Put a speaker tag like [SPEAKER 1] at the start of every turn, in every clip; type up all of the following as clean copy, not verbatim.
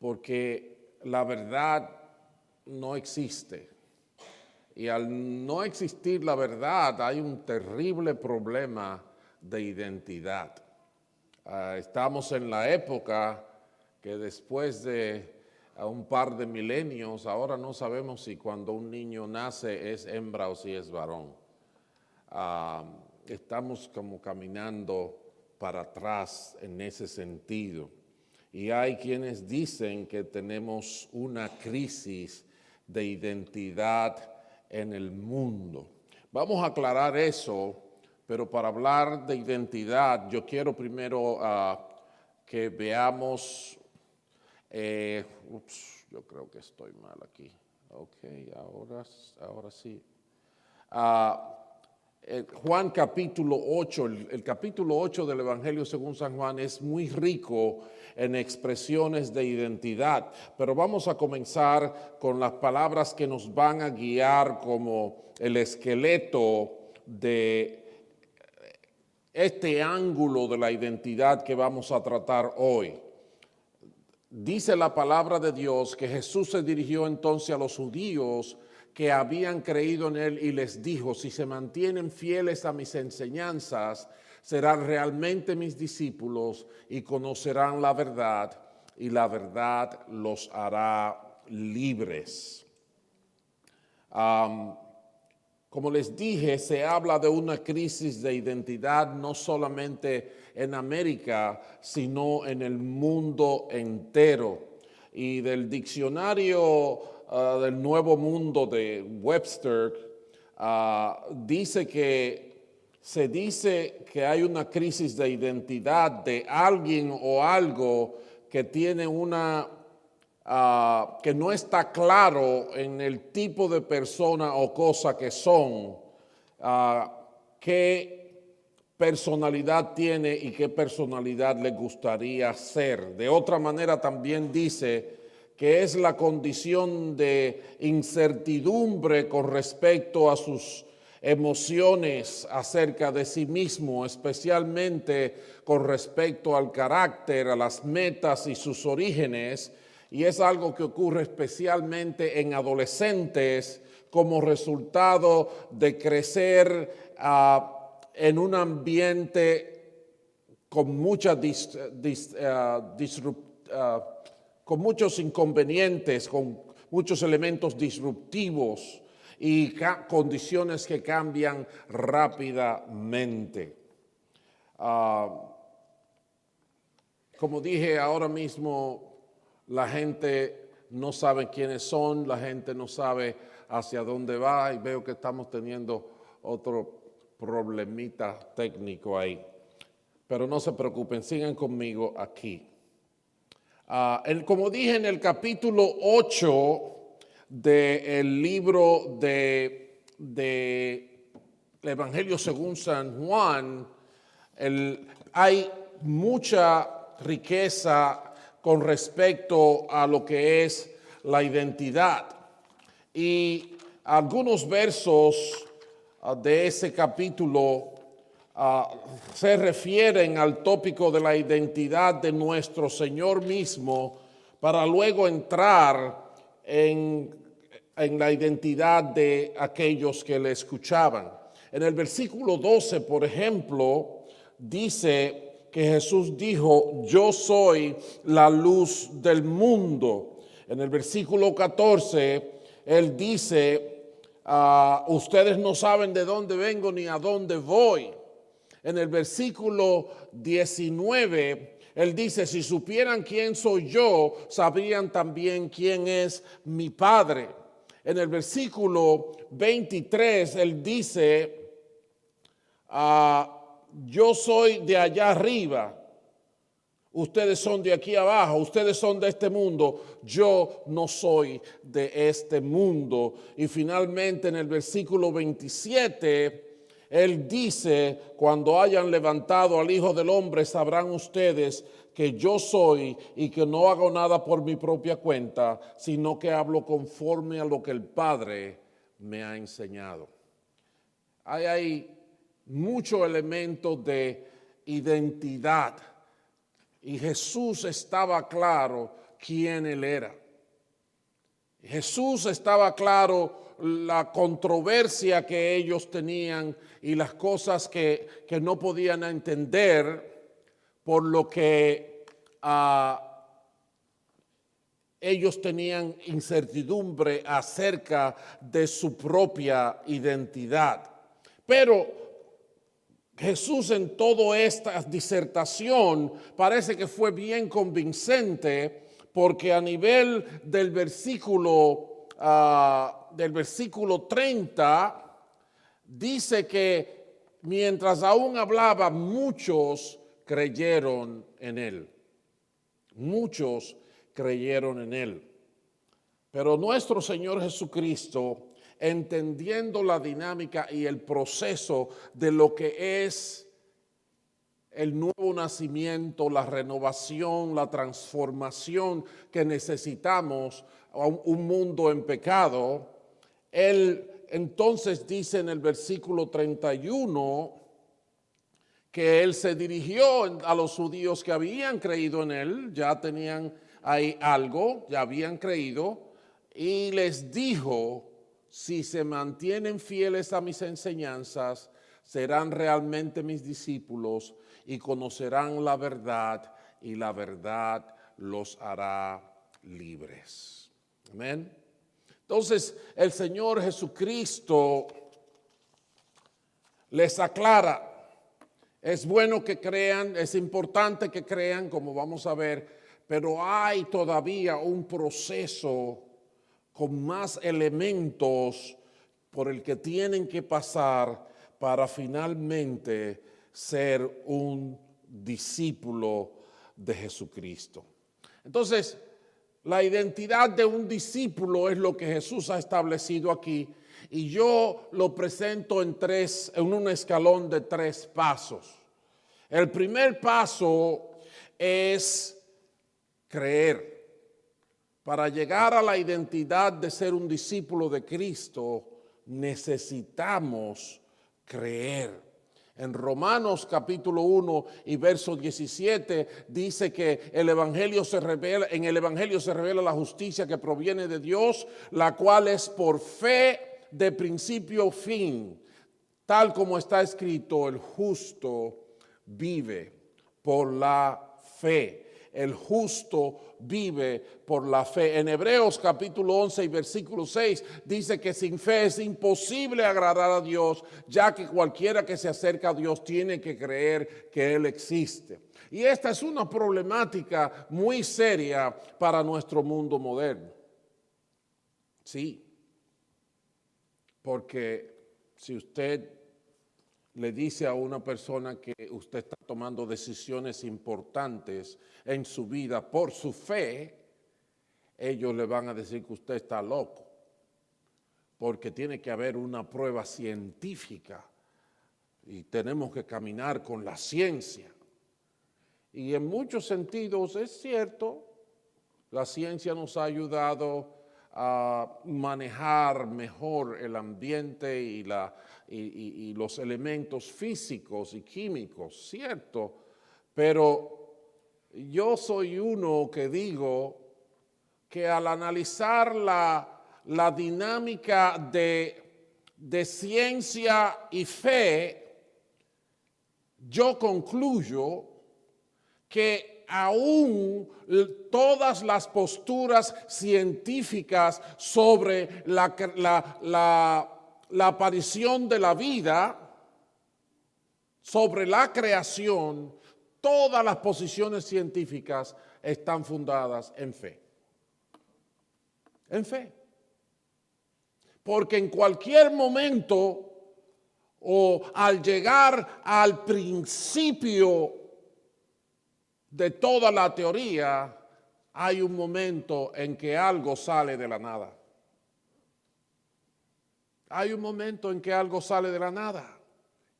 [SPEAKER 1] porque la verdad no existe. Y al no existir la verdad hay un terrible problema de identidad. Estamos en la época que después de un par de milenios, ahora no sabemos si cuando un niño nace es hembra o si es varón. Estamos como caminando para atrás en ese sentido. Y hay quienes dicen que tenemos una crisis de identidad en el mundo. Vamos a aclarar eso, pero para hablar de identidad, yo quiero primero que veamos, yo creo que estoy mal aquí. Ok, ahora sí. Juan capítulo 8, el capítulo 8 del Evangelio según San Juan es muy rico en expresiones de identidad, pero vamos a comenzar con las palabras que nos van a guiar como el esqueleto de este ángulo de la identidad que vamos a tratar hoy. Dice la palabra de Dios que Jesús se dirigió entonces a los judíos que habían creído en él y les dijo: si se mantienen fieles a mis enseñanzas, serán realmente mis discípulos y conocerán la verdad, y la verdad los hará libres. Como les dije, se habla de una crisis de identidad no solamente en América, sino en el mundo entero. Y del diccionario del Nuevo Mundo de Webster, se dice que hay una crisis de identidad de alguien o algo que tiene que no está claro en el tipo de persona o cosa que son, qué personalidad tiene y qué personalidad le gustaría ser. De otra manera también dice que es la condición de incertidumbre con respecto a sus emociones acerca de sí mismo, especialmente con respecto al carácter, a las metas y sus orígenes. Y es algo que ocurre especialmente en adolescentes como resultado de crecer en un ambiente con con muchos inconvenientes, con muchos elementos disruptivos y condiciones que cambian rápidamente. Como dije, ahora mismo la gente no sabe quiénes son, la gente no sabe hacia dónde va, y veo que estamos teniendo otro problemita técnico ahí. Pero no se preocupen, sigan conmigo aquí. Como dije en el capítulo 8 del libro del Evangelio según San Juan, hay mucha riqueza con respecto a lo que es la identidad. Y algunos versos de ese capítulo se refieren al tópico de la identidad de nuestro Señor mismo, para luego entrar en la identidad de aquellos que le escuchaban. En el versículo 12, por ejemplo, dice que Jesús dijo: yo soy la luz del mundo. En el versículo 14, él dice: ustedes no saben de dónde vengo ni a dónde voy. En el versículo 19, él dice: si supieran quién soy yo, sabrían también quién es mi Padre. En el versículo 23, él dice: yo soy de allá arriba, ustedes son de aquí abajo, ustedes son de este mundo, yo no soy de este mundo. Y finalmente en el versículo 27, él dice: cuando hayan levantado al Hijo del Hombre, sabrán ustedes que yo soy y que no hago nada por mi propia cuenta, sino que hablo conforme a lo que el Padre me ha enseñado. Hay muchos elementos de identidad, y Jesús estaba claro quién Él era. Jesús estaba claro la controversia que ellos tenían y las cosas que no podían entender, por lo que ellos tenían incertidumbre acerca de su propia identidad. Pero Jesús en toda esta disertación parece que fue bien convincente, porque a nivel del versículo 30 dice que mientras aún hablaba, muchos creyeron en él. Muchos creyeron en él. Pero nuestro Señor Jesucristo, entendiendo la dinámica y el proceso de lo que es el nuevo nacimiento, la renovación, la transformación que necesitamos a un mundo en pecado, Él entonces dice en el versículo 31 que Él se dirigió a los judíos que habían creído en Él, ya tenían ahí algo, ya habían creído, y les dijo: si se mantienen fieles a mis enseñanzas, serán realmente mis discípulos y conocerán la verdad, y la verdad los hará libres. Amén. Entonces, el Señor Jesucristo les aclara: es bueno que crean, es importante que crean, como vamos a ver, pero hay todavía un proceso con más elementos por el que tienen que pasar para finalmente ser un discípulo de Jesucristo. Entonces, la identidad de un discípulo es lo que Jesús ha establecido aquí, y yo lo presento en un escalón de 3 pasos. El primer paso es creer. Para llegar a la identidad de ser un discípulo de Cristo, necesitamos creer. En Romanos capítulo 1 y verso 17 dice que en el Evangelio se revela la justicia que proviene de Dios, la cual es por fe de principio a fin, tal como está escrito: el justo vive por la fe. El justo vive por la fe. En Hebreos capítulo 11 y versículo 6 dice que sin fe es imposible agradar a Dios, ya que cualquiera que se acerca a Dios tiene que creer que Él existe. Y esta es una problemática muy seria para nuestro mundo moderno. Sí, porque si usted le dice a una persona que usted está tomando decisiones importantes en su vida por su fe, ellos le van a decir que usted está loco, porque tiene que haber una prueba científica y tenemos que caminar con la ciencia. Y en muchos sentidos es cierto, la ciencia nos ha ayudado a manejar mejor el ambiente y los elementos físicos y químicos, cierto, pero yo soy uno que digo que al analizar la dinámica de ciencia y fe, yo concluyo que aún todas las posturas científicas sobre la aparición de la vida, sobre la creación, todas las posiciones científicas están fundadas en fe. En fe. Porque en cualquier momento o al llegar al principio de toda la teoría, hay un momento en que algo sale de la nada. Hay un momento en que algo sale de la nada.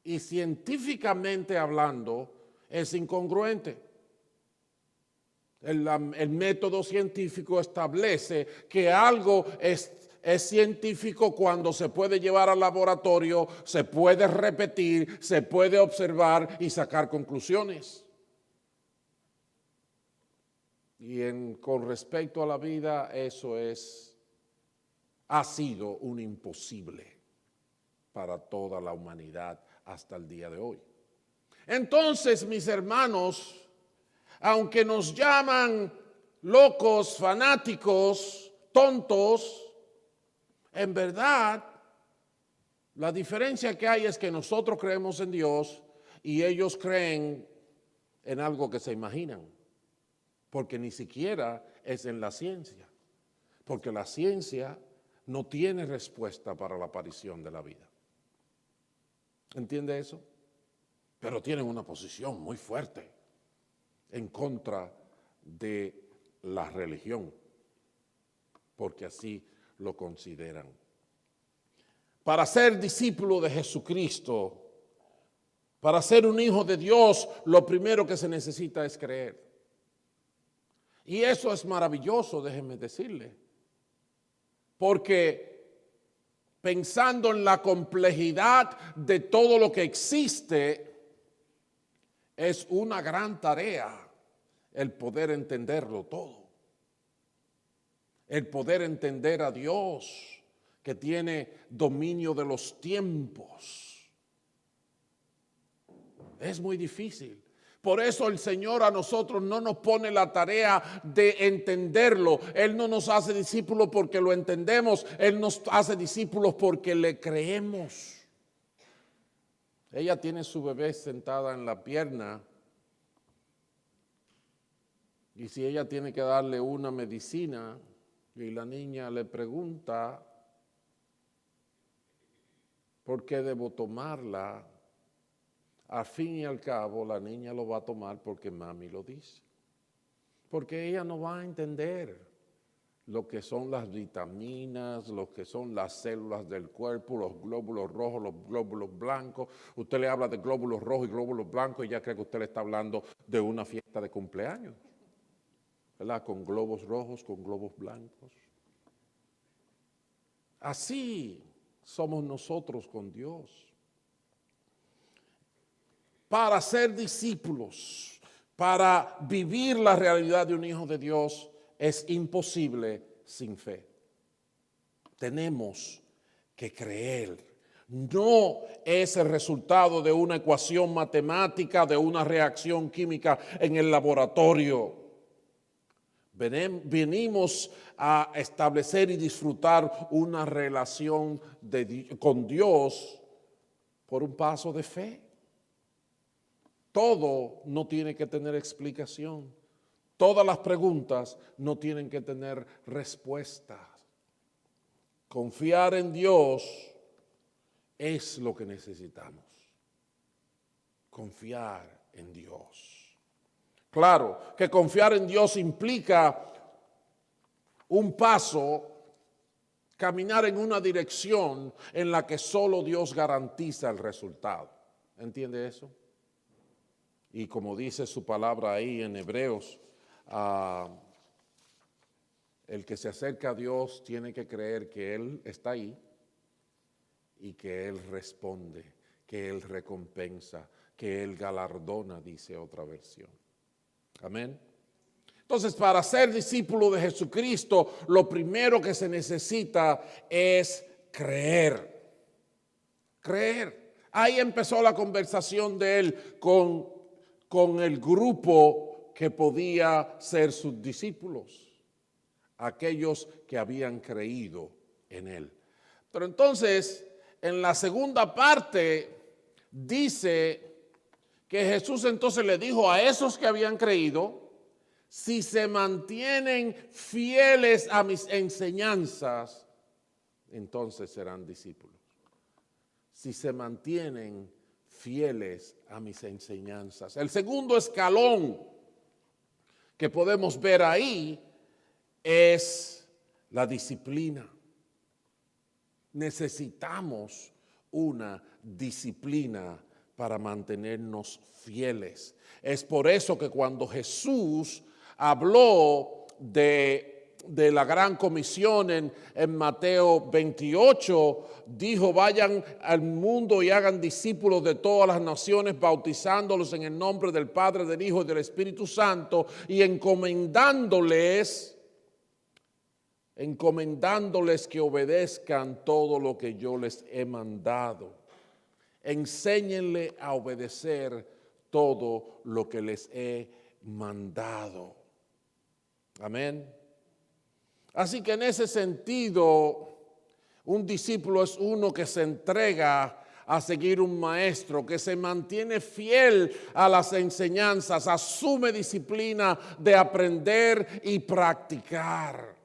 [SPEAKER 1] Y científicamente hablando, es incongruente. El método científico establece que algo es científico cuando se puede llevar al laboratorio, se puede repetir, se puede observar y sacar conclusiones. con respecto a la vida, eso ha sido un imposible para toda la humanidad hasta el día de hoy. Entonces, mis hermanos, aunque nos llaman locos, fanáticos, tontos, en verdad, la diferencia que hay es que nosotros creemos en Dios y ellos creen en algo que se imaginan, porque ni siquiera es en la ciencia, porque la ciencia no tiene respuesta para la aparición de la vida. ¿Entiende eso? Pero tienen una posición muy fuerte en contra de la religión, porque así lo consideran. Para ser discípulo de Jesucristo, para ser un hijo de Dios, lo primero que se necesita es creer. Y eso es maravilloso, déjenme decirle, porque pensando en la complejidad de todo lo que existe, es una gran tarea el poder entenderlo todo. El poder entender a Dios, que tiene dominio de los tiempos. Es muy difícil. Por eso el Señor a nosotros no nos pone la tarea de entenderlo. Él no nos hace discípulos porque lo entendemos. Él nos hace discípulos porque le creemos. Ella tiene su bebé sentada en la pierna. Y si ella tiene que darle una medicina y la niña le pregunta por qué debo tomarla, al fin y al cabo la niña lo va a tomar porque mami lo dice. Porque ella no va a entender lo que son las vitaminas, lo que son las células del cuerpo, los glóbulos rojos, los glóbulos blancos. Usted le habla de glóbulos rojos y glóbulos blancos y ya cree que usted le está hablando de una fiesta de cumpleaños, ¿verdad? Con globos rojos, con globos blancos. Así somos nosotros con Dios. Para ser discípulos, para vivir la realidad de un hijo de Dios, es imposible sin fe. Tenemos que creer. No es el resultado de una ecuación matemática, de una reacción química en el laboratorio. Venimos a establecer y disfrutar una relación con Dios por un paso de fe. Todo no tiene que tener explicación. Todas las preguntas no tienen que tener respuestas. Confiar en Dios es lo que necesitamos. Confiar en Dios. Claro que confiar en Dios implica un paso, caminar en una dirección en la que solo Dios garantiza el resultado. ¿Entiende eso? Y como dice su palabra ahí en Hebreos, el que se acerca a Dios tiene que creer que Él está ahí y que Él responde, que Él recompensa, que Él galardona, dice otra versión. Amén. Entonces, para ser discípulo de Jesucristo, lo primero que se necesita es creer. Creer. Ahí empezó la conversación de él con el grupo que podía ser sus discípulos, aquellos que habían creído en él. Pero entonces, en la segunda parte, dice que Jesús entonces le dijo a esos que habían creído: si se mantienen fieles a mis enseñanzas, entonces serán discípulos. Si se mantienen fieles a mis enseñanzas. El segundo escalón que podemos ver ahí es la disciplina. Necesitamos una disciplina para mantenernos fieles. Es por eso que cuando Jesús habló de de la gran comisión en Mateo 28, dijo: vayan al mundo y hagan discípulos de todas las naciones, bautizándolos en el nombre del Padre, del Hijo y del Espíritu Santo, y encomendándoles que obedezcan todo lo que yo les he mandado. Enséñenle a obedecer todo lo que les he mandado. Amén. Así que en ese sentido, un discípulo es uno que se entrega a seguir un maestro, que se mantiene fiel a las enseñanzas, asume disciplina de aprender y practicar,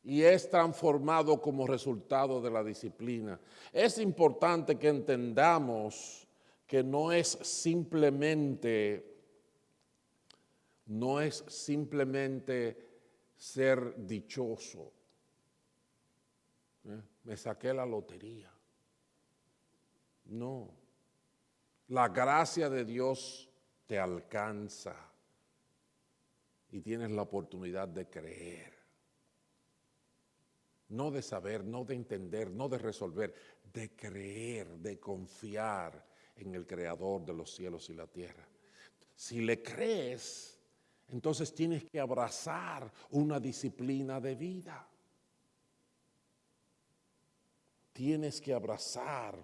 [SPEAKER 1] y es transformado como resultado de la disciplina. Es importante que entendamos que no es simplemente ser dichoso. Me saqué la lotería. No. La gracia de Dios te alcanza y tienes la oportunidad de creer. No de saber, no de entender, no de resolver, de creer, de confiar en el Creador de los cielos y la tierra. Si le crees, entonces tienes que abrazar una disciplina de vida. Tienes que abrazar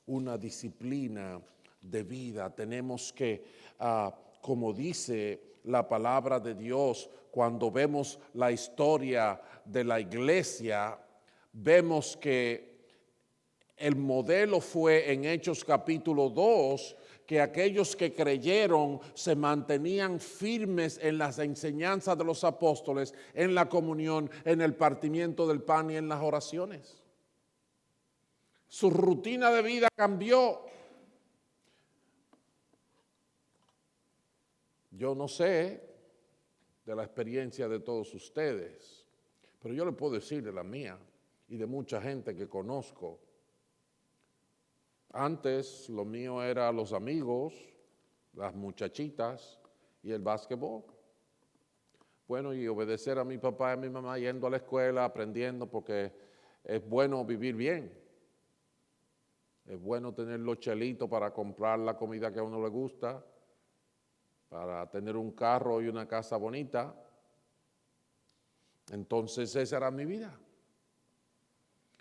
[SPEAKER 1] una disciplina de vida. Tenemos que, como dice la palabra de Dios, cuando vemos la historia de la iglesia, vemos que el modelo fue en Hechos capítulo 2, que aquellos que creyeron se mantenían firmes en las enseñanzas de los apóstoles, en la comunión, en el partimiento del pan y en las oraciones. Su rutina de vida cambió. Yo no sé de la experiencia de todos ustedes, pero yo le puedo decir de la mía y de mucha gente que conozco. Antes lo mío era los amigos, las muchachitas y el básquetbol. Bueno, y obedecer a mi papá y a mi mamá yendo a la escuela, aprendiendo, porque es bueno vivir bien. Es bueno tener los chelitos para comprar la comida que a uno le gusta, para tener un carro y una casa bonita. Entonces esa era mi vida.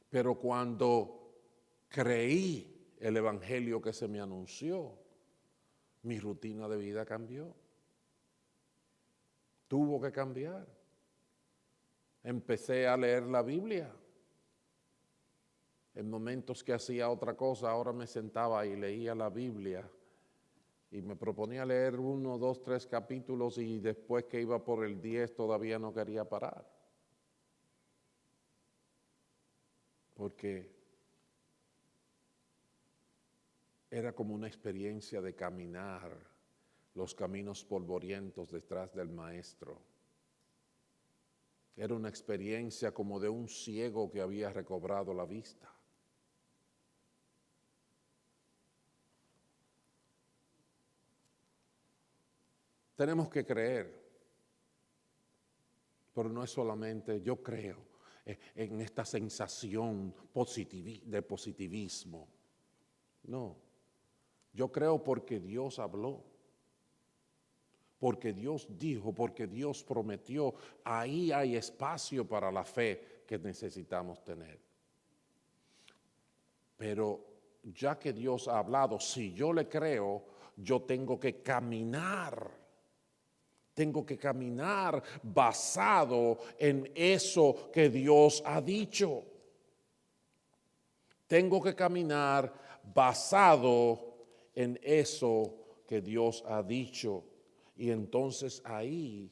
[SPEAKER 1] Pero cuando creí el evangelio que se me anunció, mi rutina de vida cambió. Tuvo que cambiar. Empecé a leer la Biblia. En momentos que hacía otra cosa, ahora me sentaba y leía la Biblia y me proponía leer 1, 2, 3 capítulos, y después que iba por el 10 todavía no quería parar. Porque era como una experiencia de caminar los caminos polvorientos detrás del maestro. Era una experiencia como de un ciego que había recobrado la vista. Tenemos que creer, pero no es solamente yo creo en esta sensación de positivismo. No, yo creo porque Dios habló, porque Dios dijo, porque Dios prometió. Ahí hay espacio para la fe que necesitamos tener. Pero ya que Dios ha hablado, si yo le creo, yo tengo que caminar. Tengo que caminar basado en eso que Dios ha dicho. Tengo que caminar basado en eso que Dios ha dicho. Y entonces ahí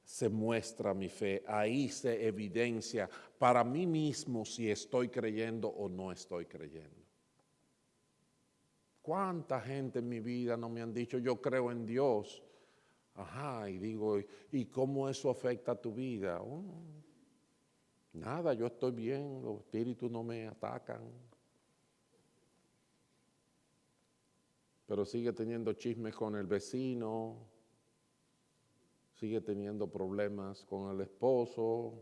[SPEAKER 1] se muestra mi fe, ahí se evidencia para mí mismo si estoy creyendo o no estoy creyendo. ¿Cuánta gente en mi vida no me han dicho yo creo en Dios? Ajá, y digo, ¿y cómo eso afecta a tu vida? Nada, yo estoy bien, los espíritus no me atacan. Pero sigue teniendo chismes con el vecino, sigue teniendo problemas con el esposo,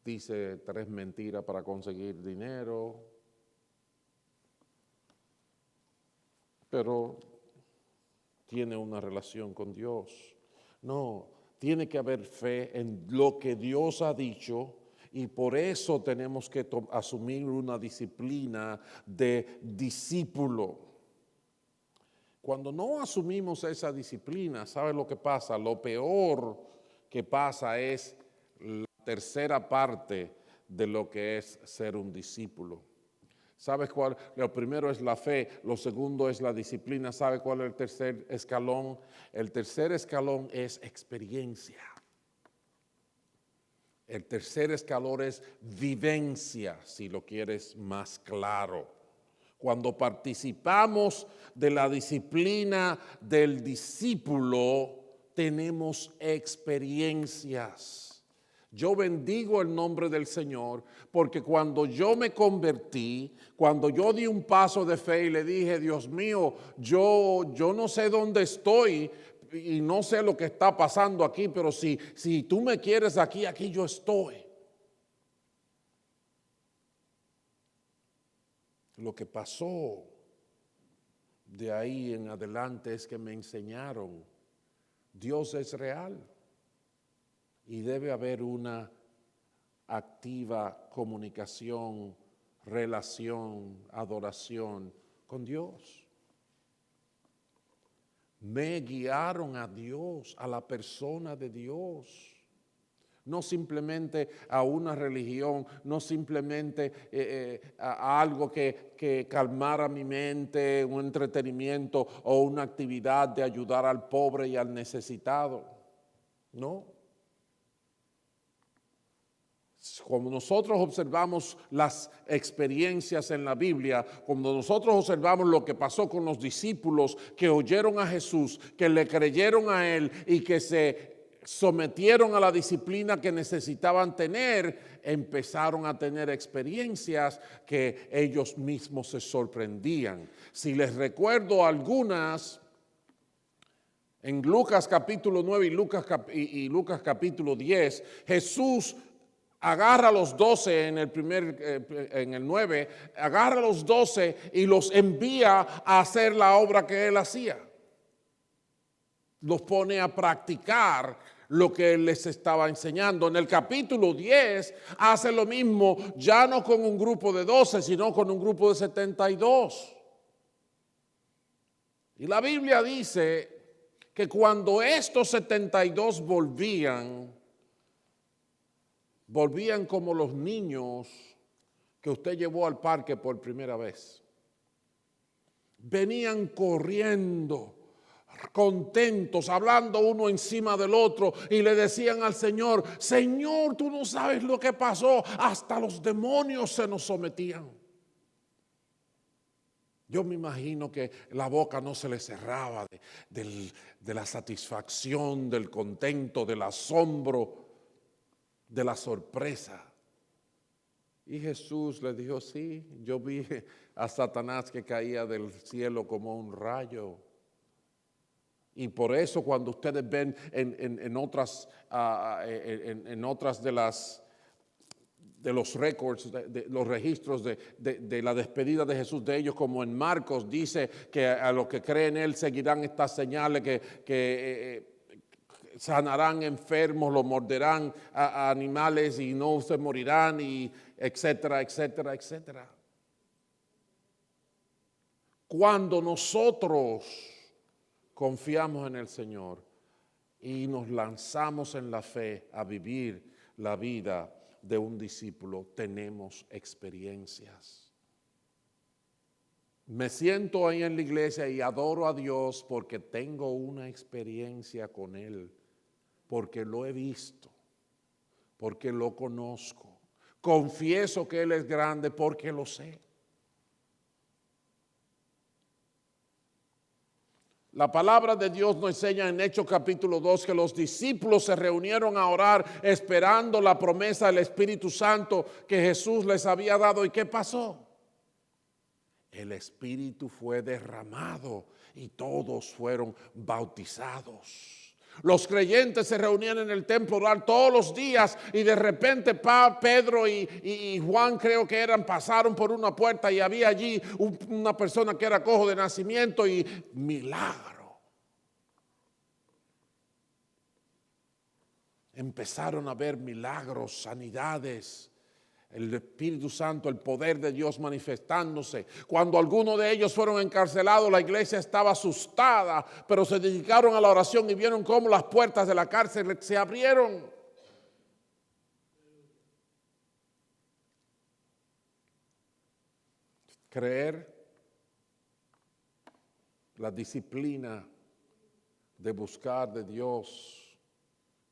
[SPEAKER 1] dice 3 mentiras para conseguir dinero, pero tiene una relación con Dios. No, tiene que haber fe en lo que Dios ha dicho y por eso tenemos que asumir una disciplina de discípulo. Cuando no asumimos esa disciplina, ¿sabe lo que pasa? Lo peor que pasa es la tercera parte de lo que es ser un discípulo. ¿Sabes cuál? Lo primero es la fe, lo segundo es la disciplina. ¿Sabe cuál es el tercer escalón? El tercer escalón es experiencia. El tercer escalón es vivencia, si lo quieres más claro. Cuando participamos de la disciplina del discípulo, tenemos experiencias. Yo bendigo el nombre del Señor porque cuando yo me convertí, cuando yo di un paso de fe y le dije, Dios mío, yo no sé dónde estoy y no sé lo que está pasando aquí, pero si tú me quieres aquí yo estoy. Lo que pasó de ahí en adelante es que me enseñaron, Dios es real. Y debe haber una activa comunicación, relación, adoración con Dios. Me guiaron a Dios, a la persona de Dios. No simplemente a una religión, no simplemente a algo que calmara mi mente, un entretenimiento o una actividad de ayudar al pobre y al necesitado. No. Cuando nosotros observamos las experiencias en la Biblia, cuando nosotros observamos lo que pasó con los discípulos que oyeron a Jesús, que le creyeron a Él y que se sometieron a la disciplina que necesitaban tener, empezaron a tener experiencias que ellos mismos se sorprendían. Si les recuerdo algunas, en Lucas capítulo 9 y Lucas capítulo 10, Jesús agarra a los 12 en el 9, agarra a los 12 y los envía a hacer la obra que él hacía. Los pone a practicar lo que él les estaba enseñando. En el capítulo 10 hace lo mismo, ya no con un grupo de 12, sino con un grupo de 72. Y la Biblia dice que cuando estos 72 volvían como los niños que usted llevó al parque por primera vez. Venían corriendo, contentos, hablando uno encima del otro y le decían al Señor, Señor, tú no sabes lo que pasó, hasta los demonios se nos sometían. Yo me imagino que la boca no se le cerraba de la satisfacción, del contento, del asombro, de la sorpresa. Y Jesús le dijo, sí, yo vi a Satanás que caía del cielo como un rayo. Y por eso cuando ustedes ven en otras de los récords, de los registros de la despedida de Jesús de ellos, como en Marcos dice que a los que creen en Él seguirán estas señales que sanarán enfermos, los morderán a animales y no se morirán, y etcétera, etcétera, etcétera. Cuando nosotros confiamos en el Señor y nos lanzamos en la fe a vivir la vida de un discípulo, tenemos experiencias. Me siento ahí en la iglesia y adoro a Dios porque tengo una experiencia con Él, porque lo he visto, porque lo conozco. Confieso que Él es grande porque lo sé. La palabra de Dios nos enseña en Hechos capítulo 2 que los discípulos se reunieron a orar esperando la promesa del Espíritu Santo que Jesús les había dado. ¿Y qué pasó? El Espíritu fue derramado y todos fueron bautizados. Los creyentes se reunían en el templo orar todos los días y de repente Pedro y Juan creo que pasaron por una puerta y había allí una persona que era cojo de nacimiento y milagro. Empezaron a ver milagros, sanidades. El Espíritu Santo, el poder de Dios manifestándose. Cuando algunos de ellos fueron encarcelados, la iglesia estaba asustada, pero se dedicaron a la oración y vieron cómo las puertas de la cárcel se abrieron. Creer, la disciplina de buscar de Dios,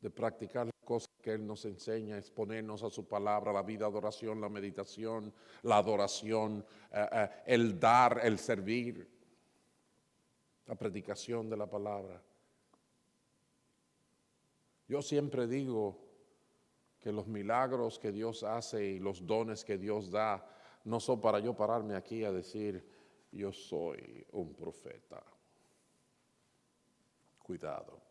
[SPEAKER 1] de practicar las cosas que Él nos enseña, exponernos a su palabra, la vida de oración, la meditación, la adoración, el dar, el servir, la predicación de la palabra. Yo siempre digo que los milagros que Dios hace y los dones que Dios da no son para yo pararme aquí a decir, yo soy un profeta. Cuidado.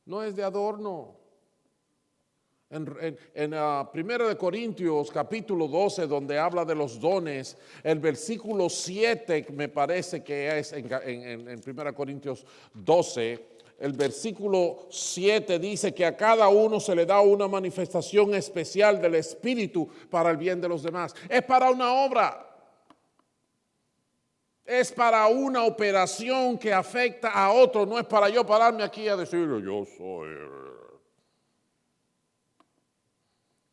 [SPEAKER 1] No es de adorno. En 1 Corintios capítulo 12, donde habla de los dones, el versículo 7 me parece que es en 1 Corintios 12, el versículo 7 dice que a cada uno se le da una manifestación especial del Espíritu para el bien de los demás. Es para una obra. Es para una operación que afecta a otro, no es para yo pararme aquí a decirle yo soy.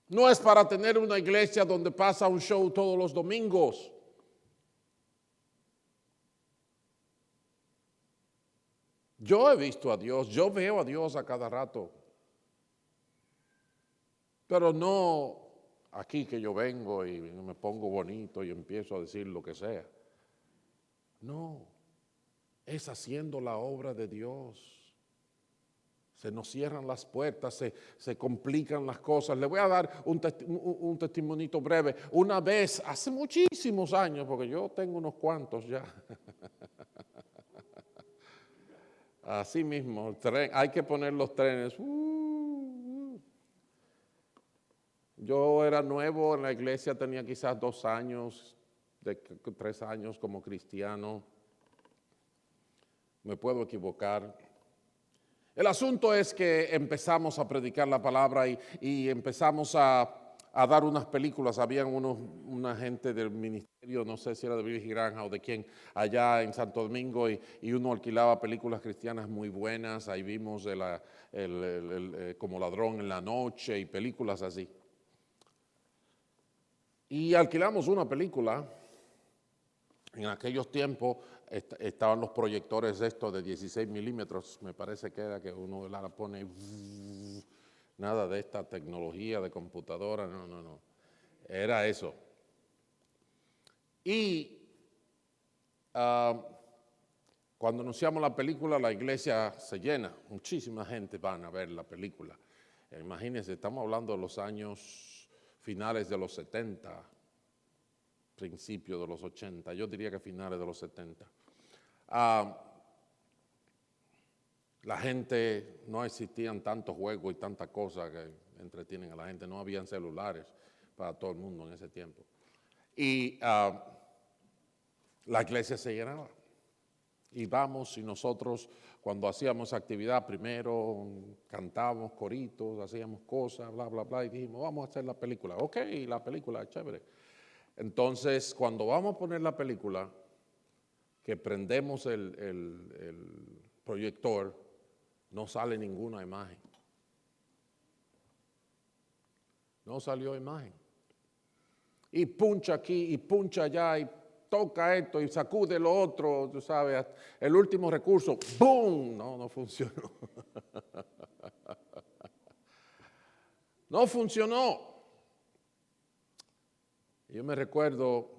[SPEAKER 1] No es para tener una iglesia donde pasa un show todos los domingos. Yo he visto a Dios, yo veo a Dios a cada rato. Pero no aquí que yo vengo y me pongo bonito y empiezo a decir lo que sea. No, es haciendo la obra de Dios. Se nos cierran las puertas, se complican las cosas. Le voy a dar un testimonito breve. Una vez, hace muchísimos años, porque yo tengo unos cuantos ya. Así mismo, el tren, hay que poner los trenes. Yo era nuevo en la iglesia, tenía quizás 2 años, 3 años como cristiano. Me puedo equivocar. El asunto es que empezamos a predicar la palabra y empezamos a dar unas películas. Habían una gente del ministerio, no sé si era de Billy Granja o de quién, allá en Santo Domingo y uno alquilaba películas cristianas muy buenas. Ahí vimos como Ladrón en la Noche y películas así. Y alquilamos una película. En aquellos tiempos estaban los proyectores estos de 16 milímetros, me parece que era que uno la pone, nada de esta tecnología de computadora, no, era eso. Y cuando anunciamos la película, la iglesia se llena, muchísima gente van a ver la película. Imagínense, estamos hablando de los años finales de los 70, principios de los 80, yo diría que finales de los 70. La gente, no existían tantos juegos y tantas cosas que entretienen a la gente, no habían celulares para todo el mundo en ese tiempo. Y la iglesia se llenaba. Y vamos y nosotros cuando hacíamos actividad primero cantábamos coritos, hacíamos cosas, bla, bla, bla, y dijimos vamos a hacer la película. Ok, la película es chévere. Entonces, cuando vamos a poner la película, que prendemos el proyector, no sale ninguna imagen. No salió imagen. Y puncha aquí y puncha allá y toca esto y sacude lo otro, tú sabes, el último recurso, ¡boom! No funcionó. No funcionó. Yo me recuerdo,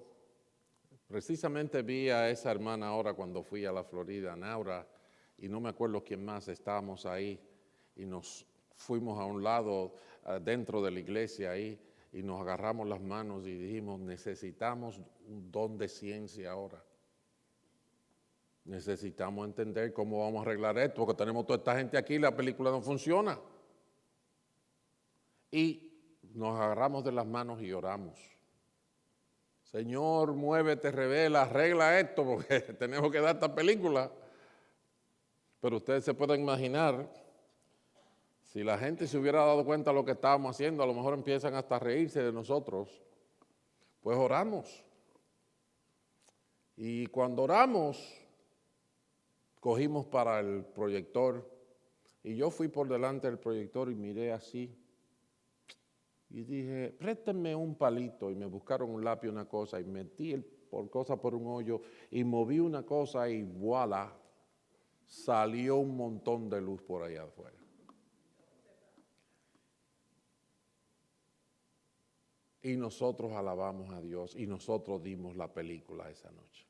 [SPEAKER 1] precisamente vi a esa hermana ahora cuando fui a la Florida, Naura, y no me acuerdo quién más, estábamos ahí y nos fuimos a un lado dentro de la iglesia ahí y nos agarramos las manos y dijimos necesitamos un don de ciencia ahora. Necesitamos entender cómo vamos a arreglar esto, porque tenemos toda esta gente aquí y la película no funciona. Y nos agarramos de las manos y oramos. Señor, muévete, revela, arregla esto, porque tenemos que dar esta película. Pero ustedes se pueden imaginar, si la gente se hubiera dado cuenta de lo que estábamos haciendo, a lo mejor empiezan hasta a reírse de nosotros. Pues oramos. Y cuando oramos, cogimos para el proyector. Y yo fui por delante del proyector y miré así. Y dije, préstenme un palito. Y me buscaron un lápiz, una cosa, y metí por un hoyo y moví una cosa y voilà, salió un montón de luz por allá afuera. Y nosotros alabamos a Dios y nosotros dimos la película esa noche.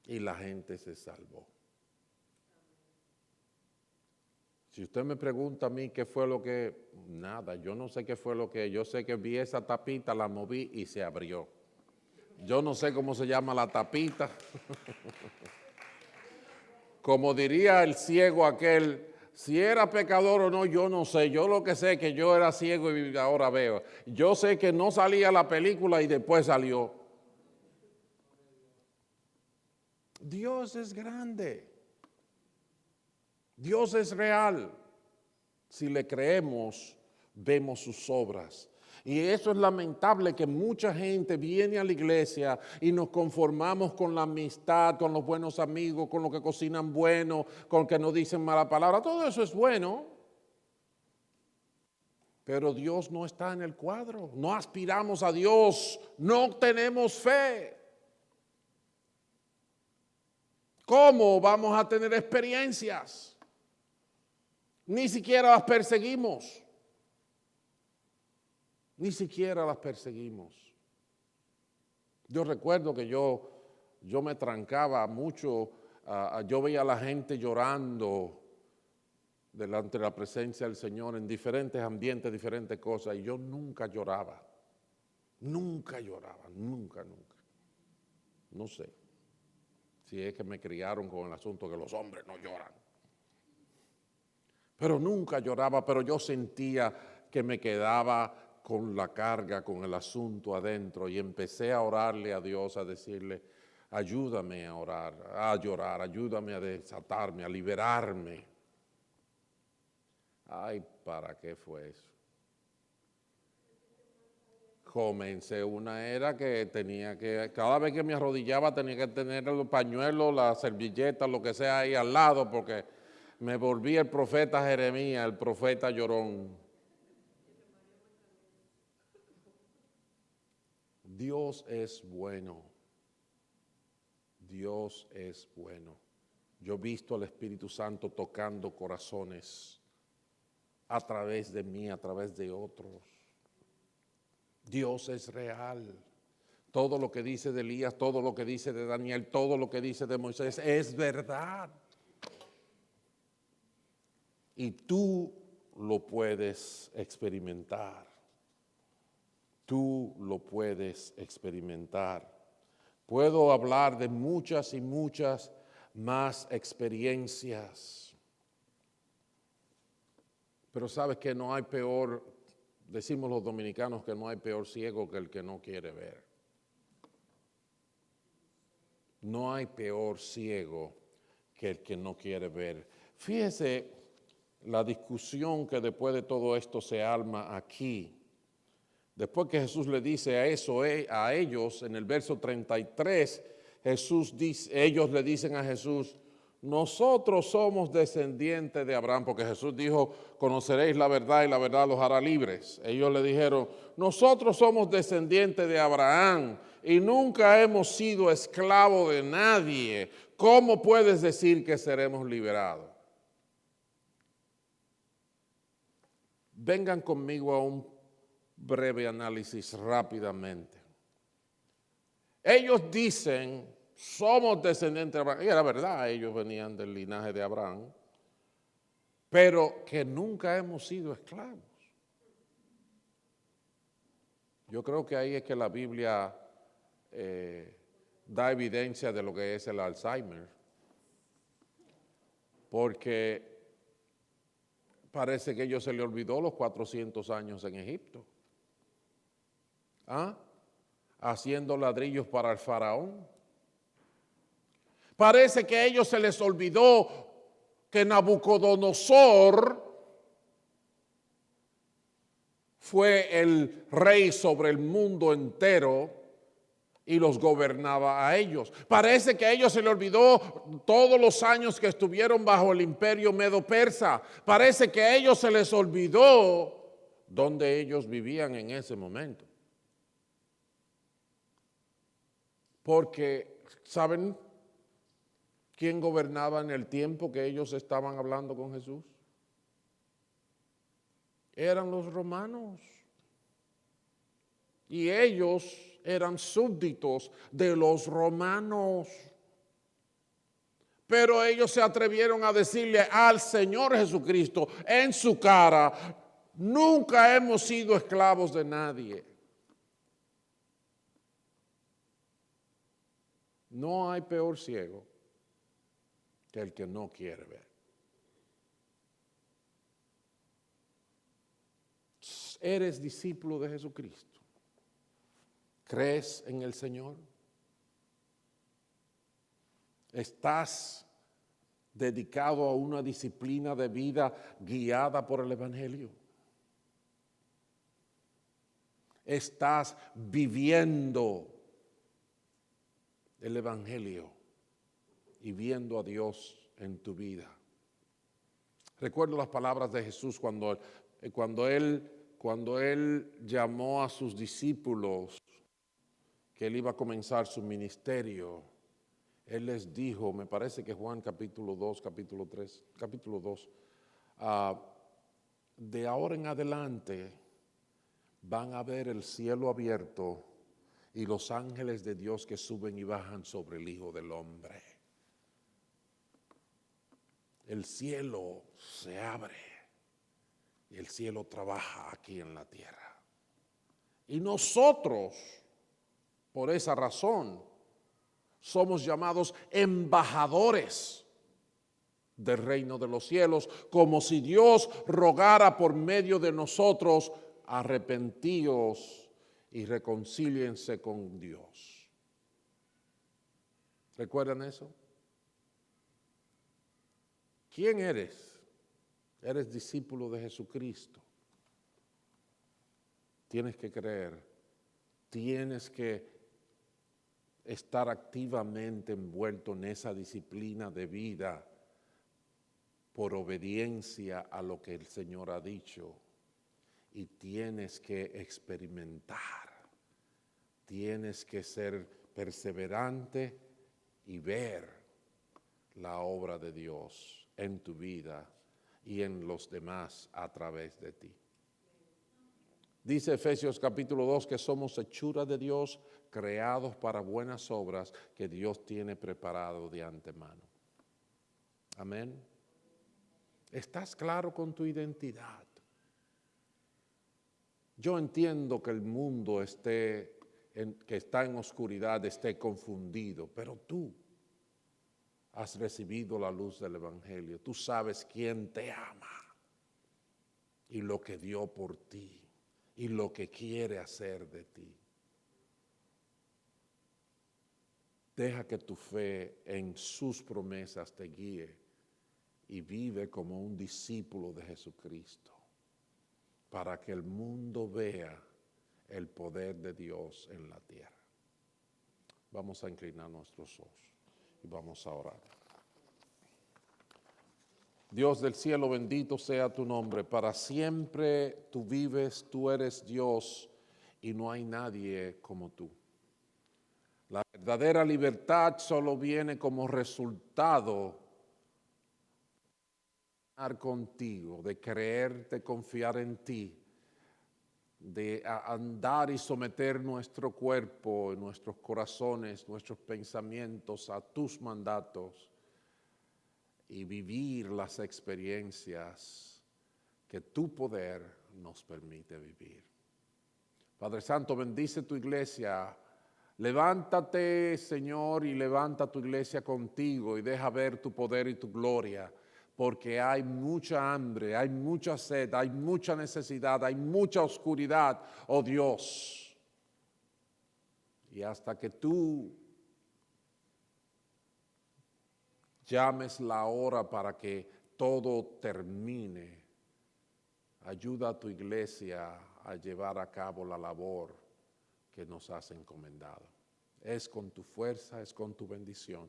[SPEAKER 1] Y la gente se salvó. Si usted me pregunta a mí qué fue lo que, nada, yo no sé qué fue lo que, yo sé que vi esa tapita, la moví y se abrió. Yo no sé cómo se llama la tapita. Como diría el ciego aquel, si era pecador o no, yo no sé. Yo lo que sé es que yo era ciego y ahora veo. Yo sé que no salía la película y después salió. Dios es grande. Dios es real. Si le creemos, vemos sus obras. Y eso es lamentable, que mucha gente viene a la iglesia y nos conformamos con la amistad, con los buenos amigos, con los que cocinan bueno, con los que no dicen mala palabra. Todo eso es bueno. Pero Dios no está en el cuadro. No aspiramos a Dios. No tenemos fe. ¿Cómo vamos a tener experiencias? Ni siquiera las perseguimos. Ni siquiera las perseguimos. Yo recuerdo que yo me trancaba mucho, yo veía a la gente llorando delante de la presencia del Señor en diferentes ambientes, diferentes cosas, y yo nunca lloraba. Nunca lloraba, nunca. No sé si es que me criaron con el asunto que los hombres no lloran. Pero nunca lloraba, pero yo sentía que me quedaba con la carga, con el asunto adentro, y empecé a orarle a Dios, a decirle, ayúdame a orar, a llorar, ayúdame a desatarme, a liberarme. Ay, ¿para qué fue eso? Comencé una era que tenía que, cada vez que me arrodillaba tenía que tener los pañuelos, las servilletas, lo que sea ahí al lado, porque me volví el profeta Jeremías, el profeta llorón. Dios es bueno. Dios es bueno. Yo he visto al Espíritu Santo tocando corazones a través de mí, a través de otros. Dios es real. Todo lo que dice de Elías, todo lo que dice de Daniel, todo lo que dice de Moisés es verdad. Y tú lo puedes experimentar. Tú lo puedes experimentar. Puedo hablar de muchas y muchas más experiencias. Pero sabes que no hay peor, decimos los dominicanos que no hay peor ciego que el que no quiere ver. No hay peor ciego que el que no quiere ver. Fíjese la discusión que después de todo esto se arma aquí. Después que Jesús le dice a ellos, en el verso 33, ellos le dicen a Jesús, nosotros somos descendientes de Abraham, porque Jesús dijo, conoceréis la verdad y la verdad los hará libres. Ellos le dijeron, nosotros somos descendientes de Abraham y nunca hemos sido esclavos de nadie. ¿Cómo puedes decir que seremos liberados? Vengan conmigo a un breve análisis rápidamente. Ellos dicen, somos descendientes de Abraham, y era verdad, ellos venían del linaje de Abraham, pero que nunca hemos sido esclavos. Yo creo que ahí es que la Biblia da evidencia de lo que es el Alzheimer, porque parece que a ellos se le olvidó los 400 años en Egipto, haciendo ladrillos para el faraón. Parece que a ellos se les olvidó que Nabucodonosor fue el rey sobre el mundo entero y los gobernaba a ellos. Parece que a ellos se les olvidó todos los años que estuvieron bajo el imperio medo-persa. Parece que a ellos se les olvidó dónde ellos vivían en ese momento. Porque, ¿saben quién gobernaba en el tiempo que ellos estaban hablando con Jesús? Eran los romanos. Y ellos eran súbditos de los romanos. Pero ellos se atrevieron a decirle al Señor Jesucristo en su cara: nunca hemos sido esclavos de nadie. No hay peor ciego que el que no quiere ver. ¿Eres discípulo de Jesucristo? ¿Crees en el Señor? ¿Estás dedicado a una disciplina de vida guiada por el Evangelio? ¿Estás viviendo el Evangelio y viendo a Dios en tu vida? Recuerdo las palabras de Jesús cuando él llamó a sus discípulos, que él iba a comenzar su ministerio. Él les dijo, me parece que Juan capítulo 2, capítulo 3, capítulo 2, de ahora en adelante van a ver el cielo abierto y los ángeles de Dios que suben y bajan sobre el Hijo del Hombre. El cielo se abre y el cielo trabaja aquí en la tierra. Y nosotros, por esa razón, somos llamados embajadores del reino de los cielos, como si Dios rogara por medio de nosotros: arrepentíos y reconcíliense con Dios. ¿Recuerdan eso? ¿Quién eres? Eres discípulo de Jesucristo. Tienes que creer, tienes que estar activamente envuelto en esa disciplina de vida por obediencia a lo que el Señor ha dicho, y tienes que experimentar, tienes que ser perseverante y ver la obra de Dios en tu vida y en los demás a través de ti. Dice Efesios capítulo 2 que somos hechura de Dios, creados para buenas obras que Dios tiene preparado de antemano. Amén. ¿Estás claro con tu identidad? Yo entiendo que el mundo que está en oscuridad, esté confundido, pero tú has recibido la luz del Evangelio. Tú sabes quién te ama y lo que dio por ti y lo que quiere hacer de ti. Deja que tu fe en sus promesas te guíe y vive como un discípulo de Jesucristo, para que el mundo vea el poder de Dios en la tierra. Vamos a inclinar nuestros ojos y vamos a orar. Dios del cielo, bendito sea tu nombre. Para siempre tú vives, tú eres Dios y no hay nadie como tú. La verdadera libertad solo viene como resultado de estar contigo, de creerte, confiar en ti, de andar y someter nuestro cuerpo, nuestros corazones, nuestros pensamientos a tus mandatos y vivir las experiencias que tu poder nos permite vivir. Padre Santo, bendice tu iglesia, Levántate, Señor, y levanta tu iglesia contigo y deja ver tu poder y tu gloria, porque hay mucha hambre, hay mucha sed, hay mucha necesidad, hay mucha oscuridad, oh Dios. Y hasta que tú llames la hora para que todo termine, ayuda a tu iglesia a llevar a cabo la labor que nos has encomendado. Es con tu fuerza, es con tu bendición,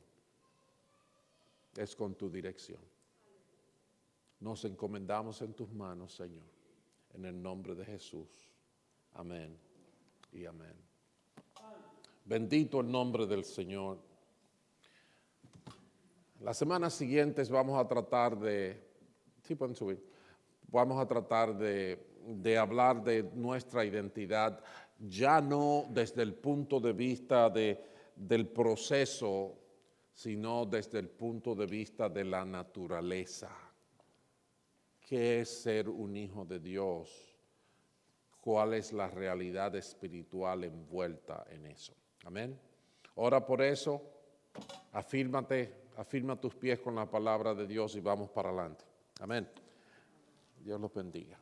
[SPEAKER 1] es con tu dirección. Nos encomendamos en tus manos, Señor, en el nombre de Jesús. Amén y amén. Bendito el nombre del Señor. Las semanas siguientes vamos a tratar de, sí pueden subir, vamos a tratar de hablar de nuestra identidad, ya no desde el punto de vista del proceso, sino desde el punto de vista de la naturaleza. ¿Qué es ser un hijo de Dios? ¿Cuál es la realidad espiritual envuelta en eso? Amén. Ora por eso, afirma tus pies con la palabra de Dios y vamos para adelante. Amén. Dios los bendiga.